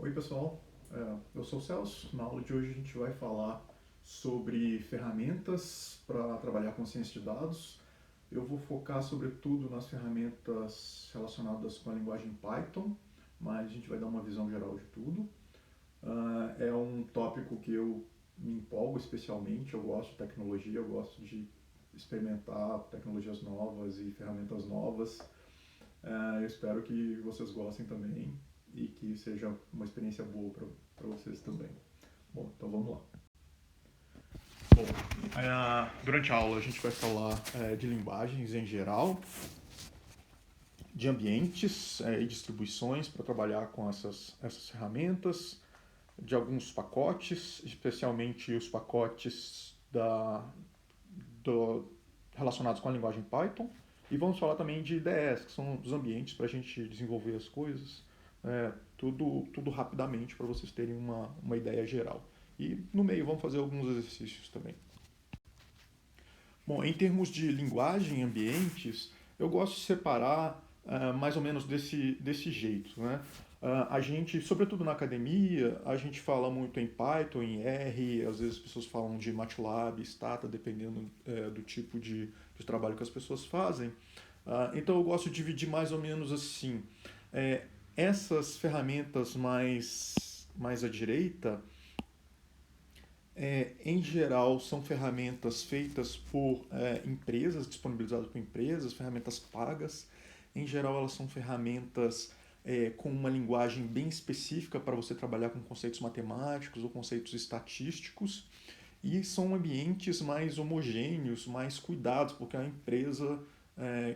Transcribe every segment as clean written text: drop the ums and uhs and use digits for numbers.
Oi pessoal, eu sou o Celso. Na aula de hoje a gente vai falar sobre ferramentas para trabalhar com ciência de dados. Eu vou focar sobretudo nas ferramentas relacionadas com a linguagem Python, mas a gente vai dar uma visão geral de tudo. É um tópico que eu me empolgo especialmente, eu gosto de tecnologia, eu gosto de experimentar tecnologias novas e ferramentas novas. Eu espero que vocês gostem também e que seja uma experiência boa para vocês também. Bom, então vamos lá. Bom, durante a aula a gente vai falar de linguagens em geral, de ambientes e distribuições para trabalhar com essas ferramentas, de alguns pacotes, especialmente os pacotes do, relacionados com a linguagem Python. E vamos falar também de IDEs, que são os ambientes para a gente desenvolver as coisas, tudo rapidamente para vocês terem uma ideia geral. E no meio vamos fazer alguns exercícios também. Bom, em termos de linguagem e ambientes, eu gosto de separar mais ou menos desse jeito, né? A gente, sobretudo na academia, a gente fala muito em Python, em R, às vezes as pessoas falam de MATLAB, Stata, dependendo do tipo de trabalho que as pessoas fazem. Então eu gosto de dividir mais ou menos assim. É, Essas ferramentas mais à direita, em geral, são ferramentas feitas por empresas, disponibilizadas por empresas, ferramentas pagas. Em geral, elas são ferramentas com uma linguagem bem específica para você trabalhar com conceitos matemáticos ou conceitos estatísticos. E são ambientes mais homogêneos, mais cuidados, porque é a empresa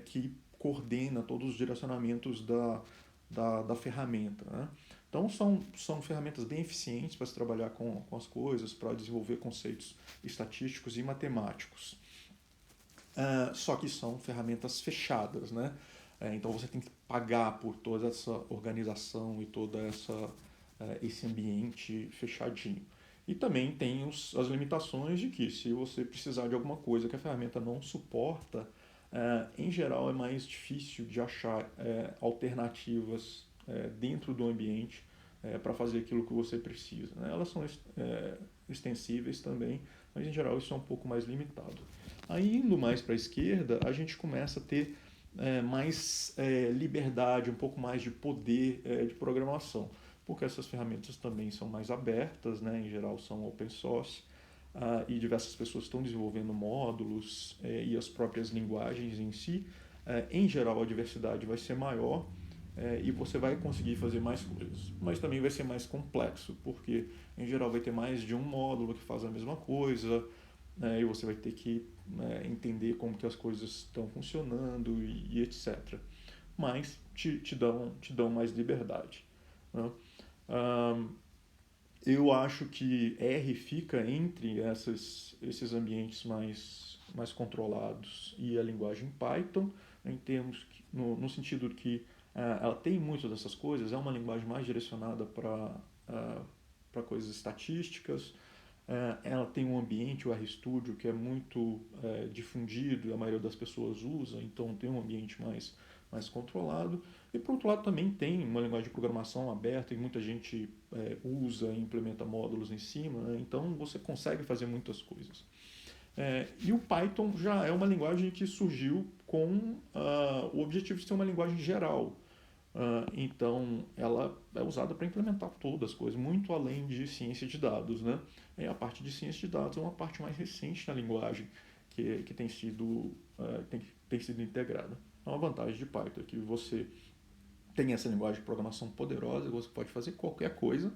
que coordena todos os direcionamentos da ferramenta. Né? Então, são ferramentas bem eficientes para se trabalhar com as coisas, para desenvolver conceitos estatísticos e matemáticos. Só que são ferramentas fechadas, né? Então, você tem que pagar por toda essa organização e esse ambiente fechadinho. E também tem as limitações de que se você precisar de alguma coisa que a ferramenta não suporta, em geral é mais difícil de achar alternativas dentro do ambiente para fazer aquilo que você precisa. Né? Elas são extensíveis também, mas em geral isso é um pouco mais limitado. Aí indo mais para a esquerda, a gente começa a ter mais liberdade, um pouco mais de poder de programação, porque essas ferramentas também são mais abertas, né? Em geral são open source, e diversas pessoas estão desenvolvendo módulos e as próprias linguagens em si. Em geral, a diversidade vai ser maior e você vai conseguir fazer mais coisas, mas também vai ser mais complexo, porque em geral vai ter mais de um módulo que faz a mesma coisa, e você vai ter que entender como que as coisas estão funcionando e etc. Mas te dão mais liberdade. Né? Um, eu acho que R fica entre esses ambientes mais controlados e a linguagem Python, em termos no sentido que ela tem muitas dessas coisas, é uma linguagem mais direcionada para coisas estatísticas, ela tem um ambiente, o RStudio, que é muito difundido, a maioria das pessoas usa, então tem um ambiente mais controlado. E por outro lado também tem uma linguagem de programação aberta e muita gente usa e implementa módulos em cima, né? Então você consegue fazer muitas coisas. E o Python já é uma linguagem que surgiu com o objetivo de ser uma linguagem geral. Então, ela é usada para implementar todas as coisas, muito além de ciência de dados. Né? E a parte de ciência de dados é uma parte mais recente na linguagem que tem sido integrada. É uma vantagem de Python, que você tem essa linguagem de programação poderosa, você pode fazer qualquer coisa,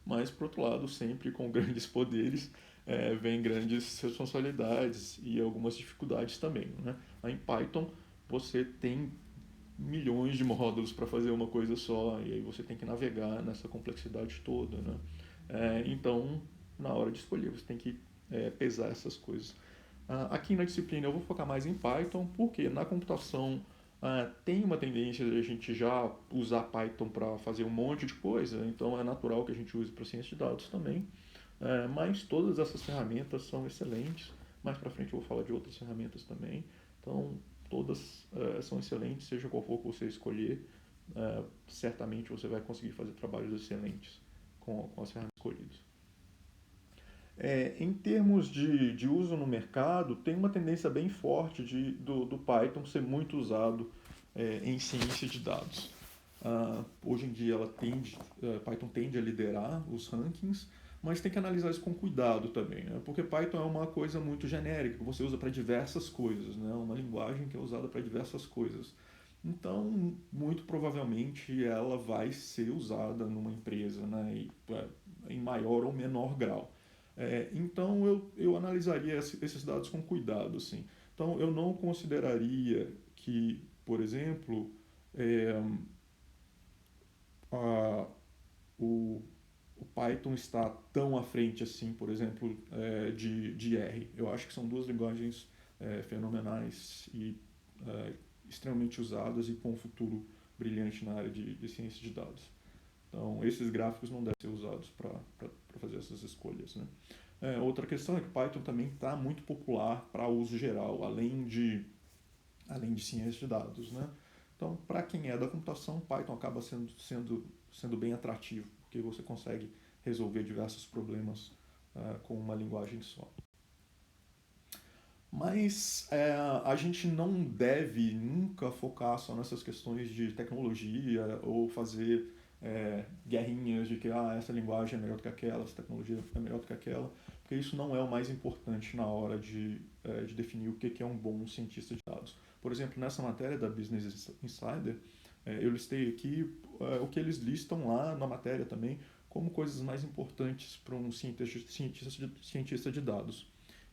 mas, por outro lado, sempre com grandes poderes, vem grandes responsabilidades e algumas dificuldades também. Né? Em Python, você tem milhões de módulos para fazer uma coisa só, e aí você tem que navegar nessa complexidade toda. Né? Então, na hora de escolher, você tem que pesar essas coisas. Aqui na disciplina eu vou focar mais em Python, porque na computação tem uma tendência de a gente já usar Python para fazer um monte de coisa, então é natural que a gente use para ciência de dados também. Mas todas essas ferramentas são excelentes. Mais para frente eu vou falar de outras ferramentas também. Então, todas são excelentes, seja qual for que você escolher. certamente você vai conseguir fazer trabalhos excelentes com as ferramentas escolhidas. Em termos de uso no mercado, tem uma tendência bem forte do Python ser muito usado em ciência de dados. Hoje em dia Python tende a liderar os rankings, mas tem que analisar isso com cuidado também, né? Porque Python é uma coisa muito genérica, que você usa para diversas coisas, né? Uma linguagem que é usada para diversas coisas. Então, muito provavelmente ela vai ser usada numa empresa, né? Em maior ou menor grau. Então eu analisaria esses dados com cuidado, assim. Então eu não consideraria que, por exemplo, é, a, o, o Python está tão à frente assim, por exemplo, de R. Eu acho que são duas linguagens fenomenais e extremamente usadas e com um futuro brilhante na área de ciência de dados. Então, esses gráficos não devem ser usados para fazer essas escolhas, né? Outra questão é que Python também está muito popular para uso geral, além de ciência de dados, né? Então, para quem é da computação, Python acaba sendo bem atrativo, porque você consegue resolver diversos problemas com uma linguagem só. Mas a gente não deve nunca focar só nessas questões de tecnologia ou fazer guerrinhas de que essa linguagem é melhor do que aquela, essa tecnologia é melhor do que aquela, porque isso não é o mais importante na hora de definir o que é um bom cientista de dados. Por exemplo, nessa matéria da Business Insider, eu listei aqui o que eles listam lá na matéria também como coisas mais importantes para um cientista de dados.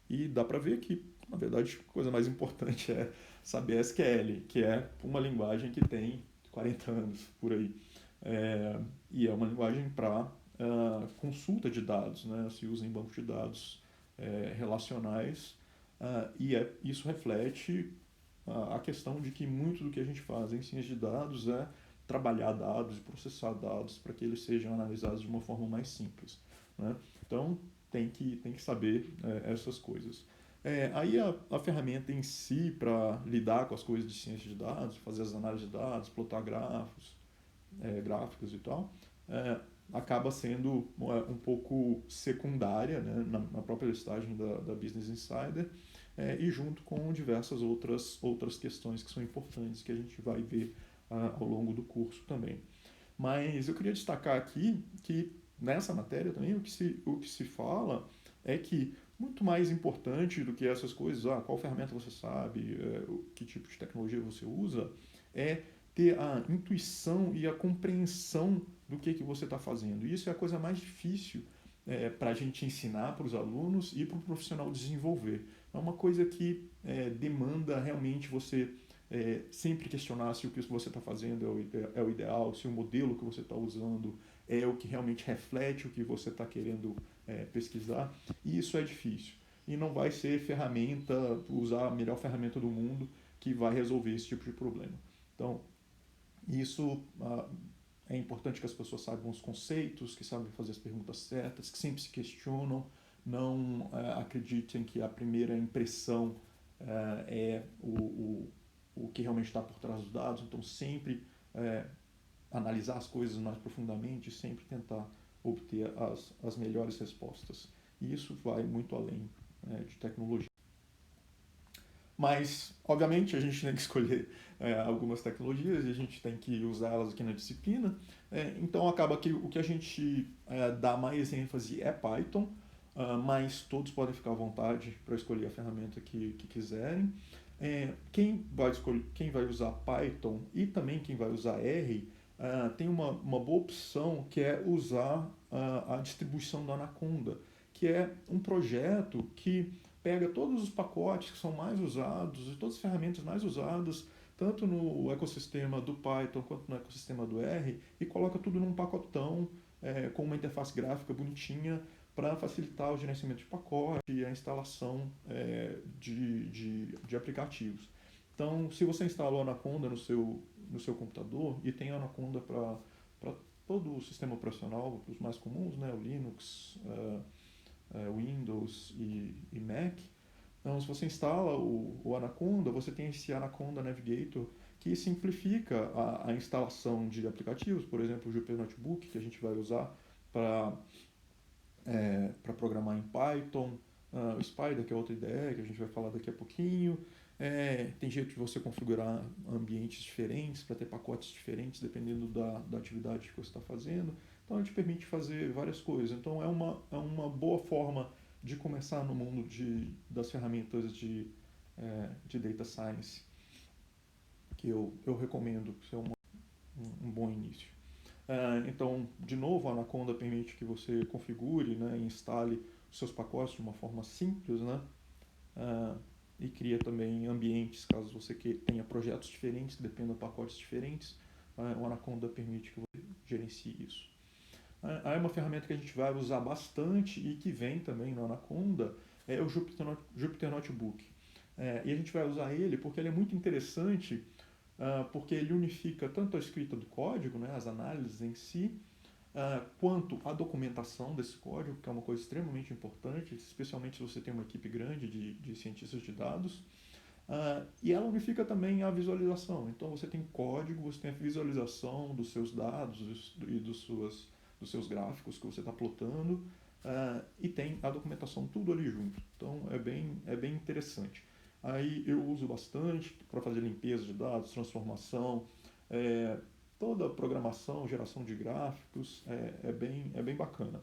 E dá para ver que, na verdade, a coisa mais importante é saber SQL, que é uma linguagem que tem 40 anos por aí. E é uma linguagem para consulta de dados, né? Se usa em bancos de dados relacionais, isso reflete a questão de que muito do que a gente faz em ciência de dados é trabalhar dados e processar dados para que eles sejam analisados de uma forma mais simples, né? Então, tem que saber essas coisas. Aí a ferramenta em si, para lidar com as coisas de ciência de dados, fazer as análises de dados, plotar gráficos e tal, acaba sendo um pouco secundária, né, na própria listagem da Business Insider, e junto com diversas outras questões que são importantes que a gente vai ver ao longo do curso também. Mas eu queria destacar aqui que nessa matéria também o que se fala é que muito mais importante do que essas coisas, qual ferramenta você sabe, que tipo de tecnologia você usa, é ter a intuição e a compreensão do que você está fazendo. E isso é a coisa mais difícil para a gente ensinar para os alunos e para o profissional desenvolver. É uma coisa que demanda realmente você sempre questionar se o que você está fazendo é o ideal, se o modelo que você está usando é o que realmente reflete o que você está querendo pesquisar. E isso é difícil. E não vai ser usar a melhor ferramenta do mundo que vai resolver esse tipo de problema. Então, isso é importante que as pessoas saibam os conceitos, que sabem fazer as perguntas certas, que sempre se questionam, não acreditem que a primeira impressão é o que realmente está por trás dos dados. Então, sempre analisar as coisas mais profundamente, sempre tentar obter as melhores respostas. E isso vai muito além de tecnologia. Mas, obviamente, a gente tem que escolher algumas tecnologias e a gente tem que usá-las aqui na disciplina. Então, acaba que o que a gente dá mais ênfase é Python, mas todos podem ficar à vontade para escolher a ferramenta que quiserem. Quem vai usar Python e também quem vai usar R, tem uma boa opção que é usar a distribuição da Anaconda, que é um projeto que pega todos os pacotes que são mais usados e todas as ferramentas mais usadas, tanto no ecossistema do Python quanto no ecossistema do R, e coloca tudo num pacotão com uma interface gráfica bonitinha para facilitar o gerenciamento de pacote e a instalação de aplicativos. Então, se você instalou a Anaconda no seu computador e tem a Anaconda para todo o sistema operacional, os mais comuns, né, o Linux, Windows e Mac. Então, se você instala o Anaconda, você tem esse Anaconda Navigator, que simplifica a instalação de aplicativos, por exemplo, o Jupyter Notebook, que a gente vai usar para programar em Python, o Spider, que é outra ideia, que a gente vai falar daqui a pouquinho. Tem jeito de você configurar ambientes diferentes para ter pacotes diferentes, dependendo da atividade que você está fazendo. Então, a gente permite fazer várias coisas. Então, é uma boa forma de começar no mundo das ferramentas de Data Science, que eu recomendo, que é um bom início. Então, de novo, a Anaconda permite que você configure, né, e instale os seus pacotes de uma forma simples, né, e cria também ambientes, caso você tenha projetos diferentes, que dependam de pacotes diferentes. O Anaconda permite que você gerencie isso. Aí uma ferramenta que a gente vai usar bastante e que vem também na Anaconda é o Jupyter Notebook. E a gente vai usar ele porque ele é muito interessante, porque ele unifica tanto a escrita do código, né, as análises em si, quanto a documentação desse código, que é uma coisa extremamente importante, especialmente se você tem uma equipe grande de cientistas de dados. E ela unifica também a visualização. Então você tem código, você tem a visualização dos seus dados e dos seus gráficos que você está plotando, e tem a documentação tudo ali junto. Então é bem interessante. Aí eu uso bastante para fazer limpeza de dados, transformação, toda a programação, geração de gráficos, é bem bacana.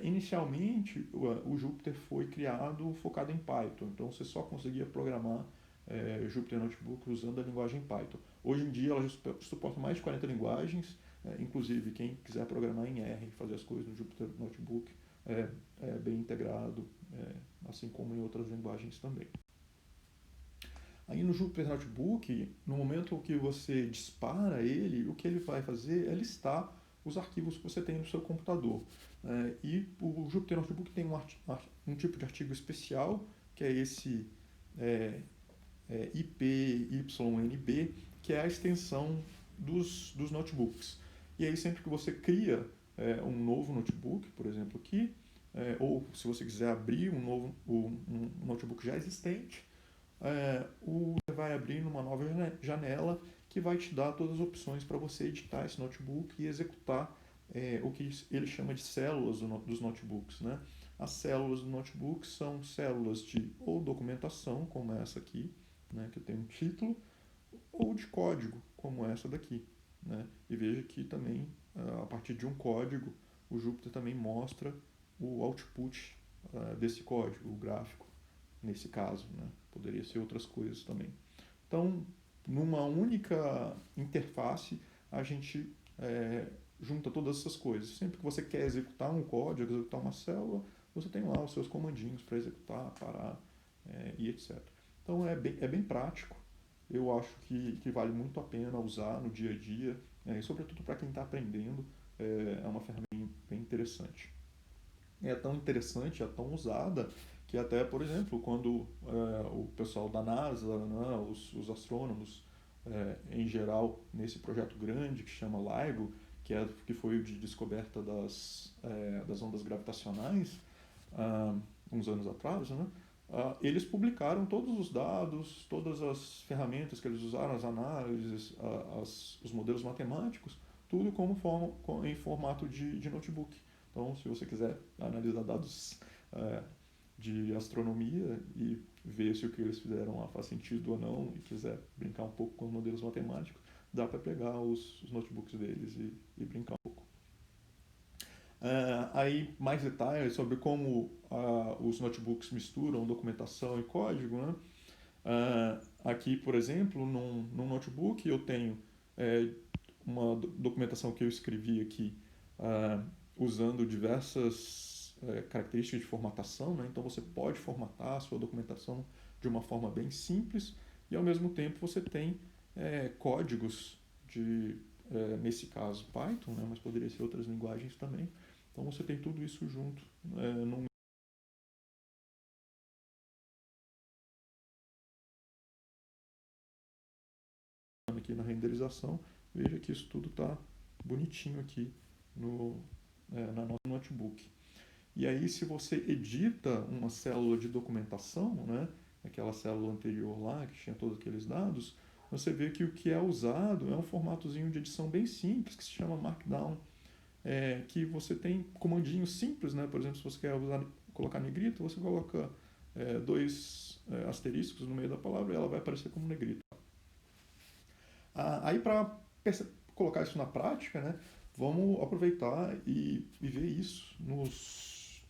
Inicialmente, o Jupyter foi criado focado em Python, então você só conseguia programar Jupyter Notebook usando a linguagem Python. Hoje em dia ela já suporta mais de 40 linguagens, inclusive quem quiser programar em R e fazer as coisas no Jupyter Notebook é bem integrado, assim como em outras linguagens também. Aí no Jupyter Notebook, no momento que você dispara ele, o que ele vai fazer é listar os arquivos que você tem no seu computador. E o Jupyter Notebook tem um tipo de arquivo especial, que é esse IPYNB, que é a extensão dos notebooks. E aí sempre que você cria um novo notebook, por exemplo aqui, ou se você quiser abrir um notebook já existente, você vai abrir numa nova janela que vai te dar todas as opções para você editar esse notebook e executar o que ele chama de células dos notebooks, né? As células do notebook são células de ou documentação, como essa aqui, né, que tem um título, ou de código, como essa daqui, né? E veja que também, a partir de um código, o Jupyter também mostra o output desse código, o gráfico, nesse caso, né? Poderia ser outras coisas também. Então, numa única interface, a gente junta todas essas coisas. Sempre que você quer executar um código, executar uma célula, você tem lá os seus comandinhos para executar, parar e etc. Então, é bem prático. Eu acho que vale muito a pena usar no dia a dia, e sobretudo para quem está aprendendo, é uma ferramenta bem interessante. É tão interessante, é tão usada, que até, por exemplo, quando o pessoal da NASA, né, os astrônomos, em geral, nesse projeto grande que chama LIGO, que foi de descoberta das ondas gravitacionais, uns anos atrás, né, eles publicaram todos os dados, todas as ferramentas que eles usaram, as análises, os modelos matemáticos, tudo em formato de notebook. Então, se você quiser analisar dados de astronomia e ver se o que eles fizeram lá faz sentido ou não, e quiser brincar um pouco com os modelos matemáticos, dá para pegar os notebooks deles e brincar um pouco. Aí, mais detalhes sobre como os notebooks misturam documentação e código, né? Aqui, por exemplo, num notebook eu tenho uma documentação que eu escrevi aqui usando diversas características de formatação, né? Então você pode formatar a sua documentação de uma forma bem simples e ao mesmo tempo você tem códigos nesse caso Python, né? Mas poderia ser outras linguagens também. Então você tem tudo isso junto num aqui na renderização. Veja que isso tudo está bonitinho aqui na nosso notebook. E aí, se você edita uma célula de documentação, né, aquela célula anterior lá, que tinha todos aqueles dados, você vê que o que é usado é um formatozinho de edição bem simples, que se chama Markdown, que você tem comandinhos simples, né? Por exemplo, se você quer colocar negrito, você coloca dois asteriscos no meio da palavra e ela vai aparecer como negrito. Aí, para colocar isso na prática, né, vamos aproveitar e ver isso nos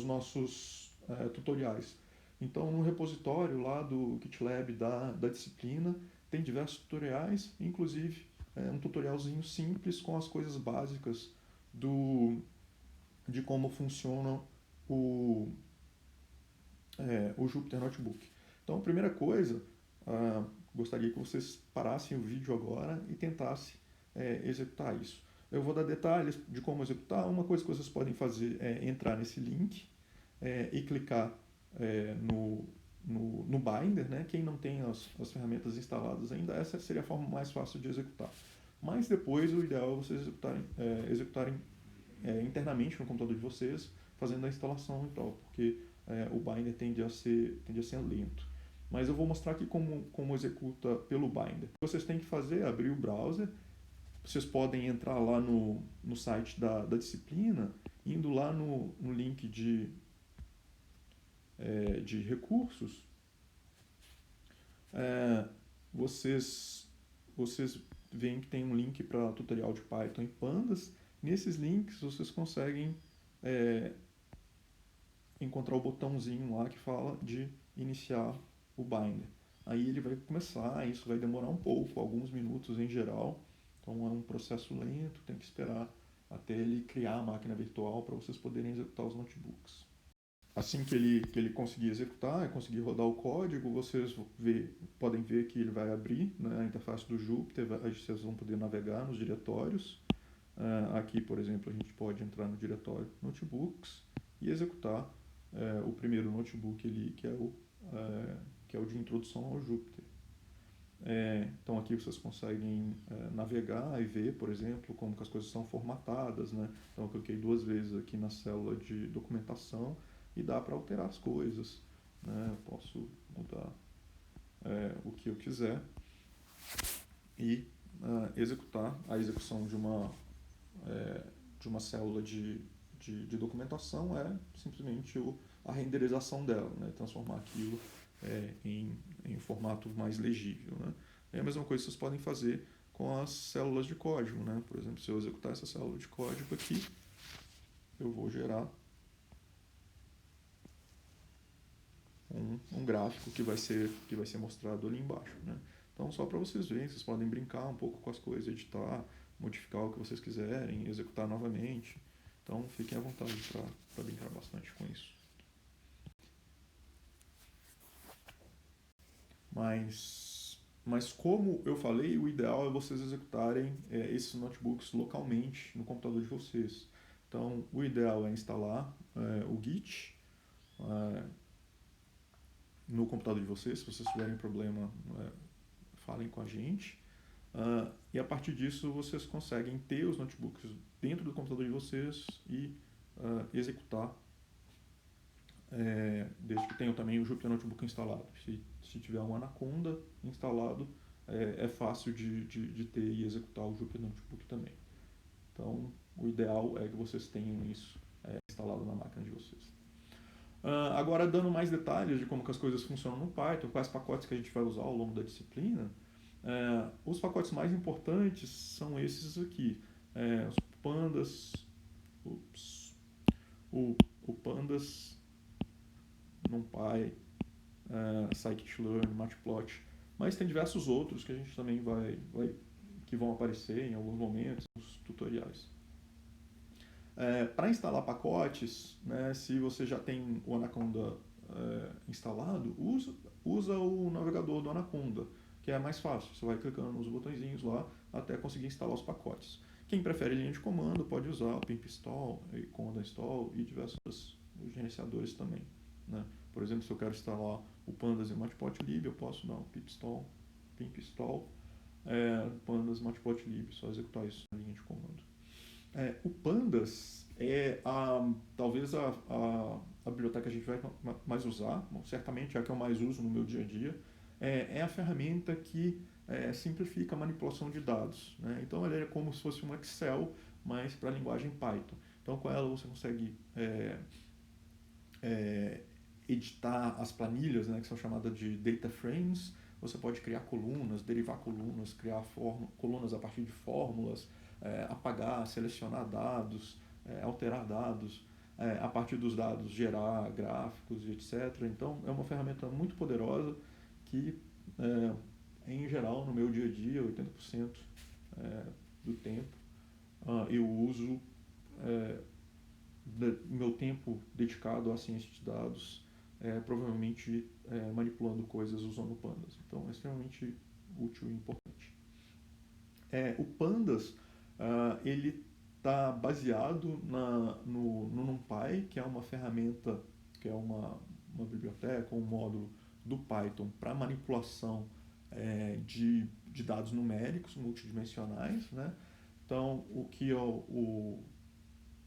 nossos tutoriais. Então, no repositório lá do GitLab da disciplina, tem diversos tutoriais, inclusive um tutorialzinho simples com as coisas básicas de como funciona o, o Jupyter Notebook. Então, a primeira coisa, gostaria que vocês parassem o vídeo agora e tentassem executar isso. Eu vou dar detalhes de como executar. Uma coisa que vocês podem fazer é entrar nesse link e clicar no Binder, né? Quem não tem as ferramentas instaladas ainda, essa seria a forma mais fácil de executar. Mas depois o ideal é vocês executarem internamente no computador de vocês, fazendo a instalação e tal, porque o Binder tende a ser lento. Mas eu vou mostrar aqui como executa pelo Binder. O que vocês têm que fazer é abrir o browser. Vocês podem entrar lá no site da disciplina, indo lá no link de recursos. Vocês veem que tem um link para tutorial de Python em Pandas. Nesses links vocês conseguem encontrar o botãozinho lá que fala de iniciar o Binder. Aí ele vai começar, isso vai demorar um pouco, alguns minutos em geral. Então é um processo lento, tem que esperar até ele criar a máquina virtual para vocês poderem executar os notebooks. Assim que ele conseguir executar, conseguir rodar o código, vocês podem ver que ele vai abrir, né, a interface do Jupyter, vocês vão poder navegar nos diretórios. Aqui, por exemplo, a gente pode entrar no diretório Notebooks e executar o primeiro notebook ali, que é o de introdução ao Jupyter. Então aqui vocês conseguem navegar e ver, por exemplo, como que as coisas são formatadas, né? Então eu cliquei 2 vezes aqui na célula de documentação e dá para alterar as coisas, né? Eu posso mudar o que eu quiser e executar a execução de uma célula de documentação simplesmente a renderização dela, né? Transformar aquilo em formato mais legível, né? É a mesma coisa que vocês podem fazer com as células de código, né? Por exemplo, se eu executar essa célula de código aqui, eu vou gerar um gráfico que vai ser mostrado ali embaixo, né? Então, só para vocês verem, vocês podem brincar um pouco com as coisas, editar, modificar o que vocês quiserem, executar novamente. Então, fiquem à vontade para brincar bastante com isso. Mas como eu falei, o ideal é vocês executarem esses notebooks localmente no computador de vocês. Então, o ideal é instalar o Git no computador de vocês. Se vocês tiverem problema, falem com a gente. E a partir disso, vocês conseguem ter os notebooks dentro do computador de vocês e executar, desde que tenham também o Jupyter Notebook instalado. Se tiver um Anaconda instalado, é fácil de ter e executar o Jupyter Notebook também. Então, o ideal é que vocês tenham isso instalado na máquina de vocês. Agora, dando mais detalhes de como que as coisas funcionam no Python, quais pacotes que a gente vai usar ao longo da disciplina, os pacotes mais importantes são esses aqui. Os pandas, o pandas, NumPy, scikit-learn, matplotlib, mas tem diversos outros que a gente também que vão aparecer em alguns momentos nos tutoriais. Para instalar pacotes, né, se você já tem o Anaconda instalado, usa o navegador do Anaconda, que é mais fácil. Você vai clicando nos botõezinhos lá até conseguir instalar os pacotes. Quem prefere linha de comando pode usar o pip install, conda install e diversos gerenciadores também, né? Por exemplo, se eu quero instalar o pandas e o matplotlib, eu posso dar um pip install pandas matplotlib, só executar isso na linha de comando. O pandas é talvez a biblioteca que a gente vai mais usar, certamente é a que eu mais uso no meu dia a dia. É a ferramenta que simplifica a manipulação de dados, né? Então ele é como se fosse um Excel, mas para a linguagem Python. Então com ela você consegue editar as planilhas, né, que são chamadas de data frames. Você pode criar colunas, derivar colunas, criar colunas a partir de fórmulas, apagar, selecionar dados, alterar dados, a partir dos dados gerar gráficos e etc. Então é uma ferramenta muito poderosa que, em geral, no meu dia a dia, 80% do tempo, eu uso meu tempo dedicado à ciência de dados, provavelmente manipulando coisas usando Pandas. Então é extremamente útil e importante. O Pandas, ele está baseado no NumPy, que é uma ferramenta, que é uma biblioteca, um módulo do Python para manipulação de dados numéricos multidimensionais, né? Então, o que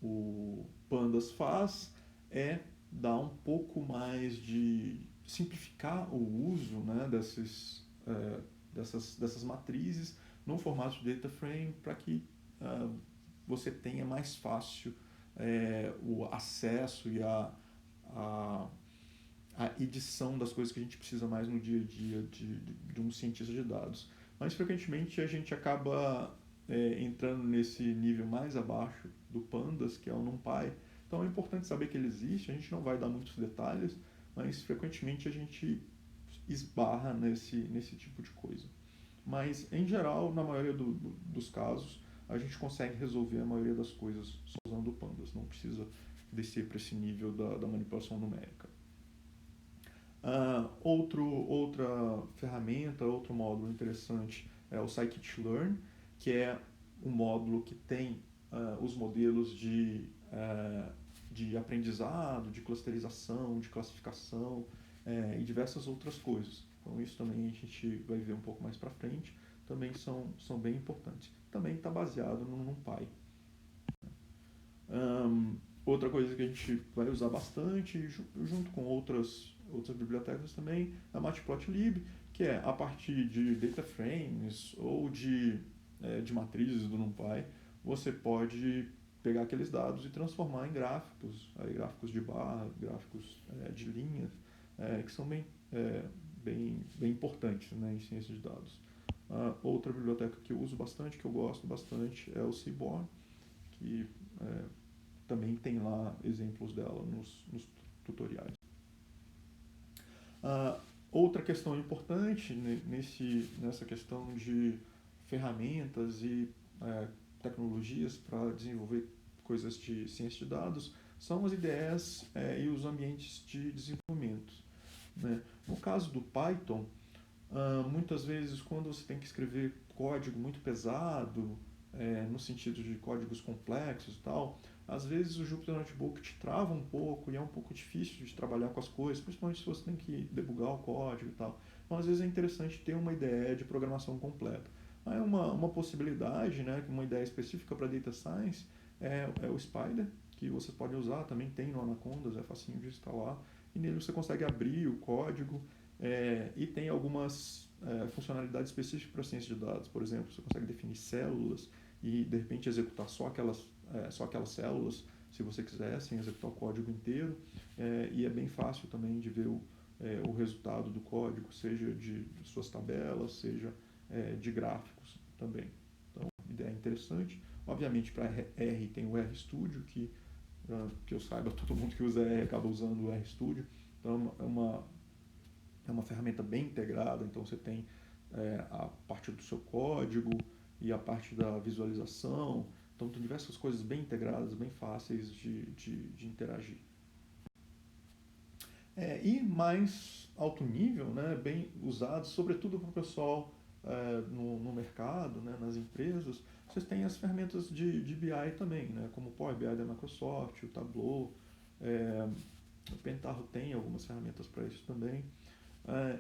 o Pandas faz é dar um pouco mais de simplificar o uso, né, dessas matrizes no formato de data frame para que você tenha mais fácil o acesso e a edição das coisas que a gente precisa mais no dia a dia de um cientista de dados. Mas frequentemente a gente acaba entrando nesse nível mais abaixo do Pandas, que é o NumPy. Então é importante saber que ele existe, a gente não vai dar muitos detalhes, mas frequentemente a gente esbarra nesse tipo de coisa. Mas, em geral, na maioria dos casos, a gente consegue resolver a maioria das coisas só usando o Pandas, não precisa descer para esse nível da manipulação numérica. Outra ferramenta, outro módulo interessante é o scikit-learn, que é um módulo que tem os modelos de aprendizado, de clusterização, de classificação e diversas outras coisas. Então isso também a gente vai ver um pouco mais para frente, também são bem importantes. Também está baseado no NumPy. Outra coisa que a gente vai usar bastante, junto com outras bibliotecas também, é a Matplotlib, que é a partir de data frames ou de matrizes do NumPy, você pode pegar aqueles dados e transformar em gráficos, gráficos de barra, gráficos de linhas, que são bem importantes, né, em ciência de dados. Outra biblioteca que eu uso bastante, que eu gosto bastante, é o Seaborn, que também tem lá exemplos dela nos tutoriais. Outra questão importante nessa questão de ferramentas e tecnologias para desenvolver coisas de ciência de dados são as ideias e os ambientes de desenvolvimento, né? No caso do Python, muitas vezes quando você tem que escrever código muito pesado, no sentido de códigos complexos e tal, às vezes o Jupyter Notebook te trava um pouco e é um pouco difícil de trabalhar com as coisas, principalmente se você tem que debugar o código e tal. Então, às vezes é interessante ter uma ideia de programação completa. Aí uma possibilidade, né, uma ideia específica para Data Science é o Spider, que você pode usar, também tem no Anacondas, é facinho de instalar, e nele você consegue abrir o código e tem algumas funcionalidades específicas para ciência de dados. Por exemplo, você consegue definir células e de repente executar só aquelas células, se você quiser, sem executar o código inteiro, e é bem fácil também de ver o resultado do código, seja de suas tabelas, seja de gráficos também. Então, ideia interessante. Obviamente, para R tem o RStudio, que eu saiba, todo mundo que usa R acaba usando o RStudio. Então, é uma ferramenta bem integrada, então você tem a parte do seu código e a parte da visualização. Então, tem diversas coisas bem integradas, bem fáceis de interagir. E mais alto nível, né, bem usados, sobretudo para o pessoal no mercado, né, nas empresas, vocês têm as ferramentas de BI também, né, como o Power BI da Microsoft, o Tableau, o Pentaho tem algumas ferramentas para isso também.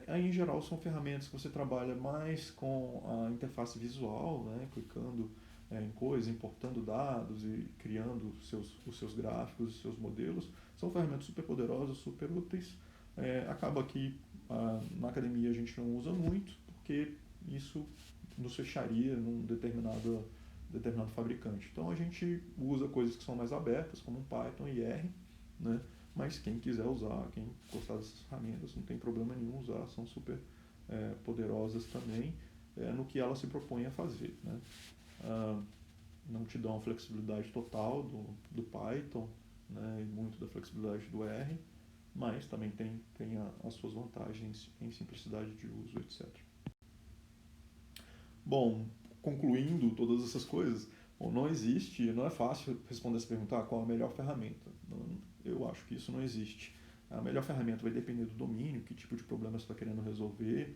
Em geral, são ferramentas que você trabalha mais com a interface visual, né, clicando em coisas, importando dados e criando os seus gráficos, os seus modelos. São ferramentas super poderosas, super úteis. Acaba que na academia a gente não usa muito, porque isso nos fecharia num determinado fabricante. Então a gente usa coisas que são mais abertas, como Python e R, né? Mas quem quiser usar, quem gostar dessas ferramentas, não tem problema nenhum usar, são super poderosas também no que ela se propõe a fazer, né? Não te dão a flexibilidade total do Python, né? E muito da flexibilidade do R, mas também tem as suas vantagens em simplicidade de uso, etc. Bom, concluindo todas essas coisas, bom, não é fácil responder essa pergunta, qual a melhor ferramenta. Eu acho que isso não existe. A melhor ferramenta vai depender do domínio, que tipo de problema você está querendo resolver,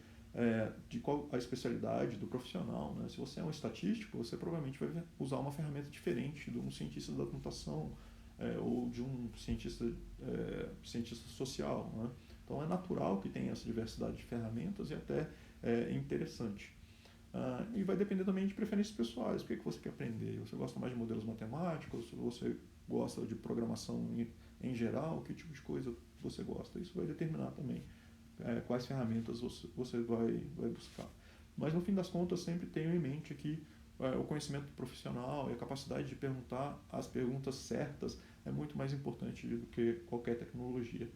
de qual a especialidade do profissional, né? Se você é um estatístico, você provavelmente vai usar uma ferramenta diferente de um cientista da computação ou de um cientista social, né? Então é natural que tenha essa diversidade de ferramentas e até é interessante. E vai depender também de preferências pessoais. O que você quer aprender? Você gosta mais de modelos matemáticos? Você gosta de programação em geral? Que tipo de coisa você gosta? Isso vai determinar também quais ferramentas você vai buscar. Mas no fim das contas, sempre tenho em mente que o conhecimento profissional e a capacidade de perguntar as perguntas certas é muito mais importante do que qualquer tecnologia.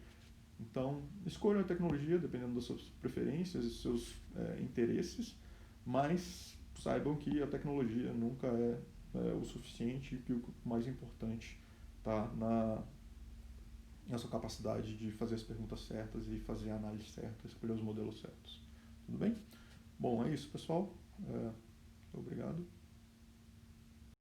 Então, escolha a tecnologia dependendo das suas preferências e dos seus interesses, mas saibam que a tecnologia nunca é o suficiente, que o mais importante está na sua capacidade de fazer as perguntas certas e fazer a análise certa, escolher os modelos certos. Tudo bem? Bom, é isso, pessoal. Obrigado.